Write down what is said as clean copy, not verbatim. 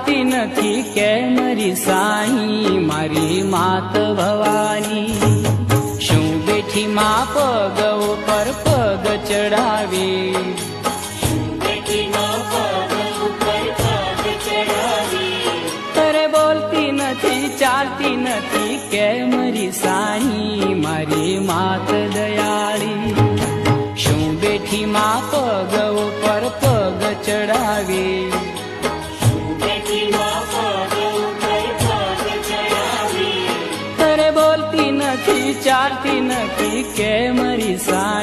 ચાલતી નથી કે મારી સાઈ મારી માત ભવાની શું બેઠી માં પગ ઉપર પગ ચડાવી અરે બોલતી નથી ચાલતી નથી કે મારી સાઈ મારી માત દયાળી શું બેઠી માં પગ ઉપર પગ ચડાવી અરે બોલતી નથી ચાલતી નથી કે મારી સાઈ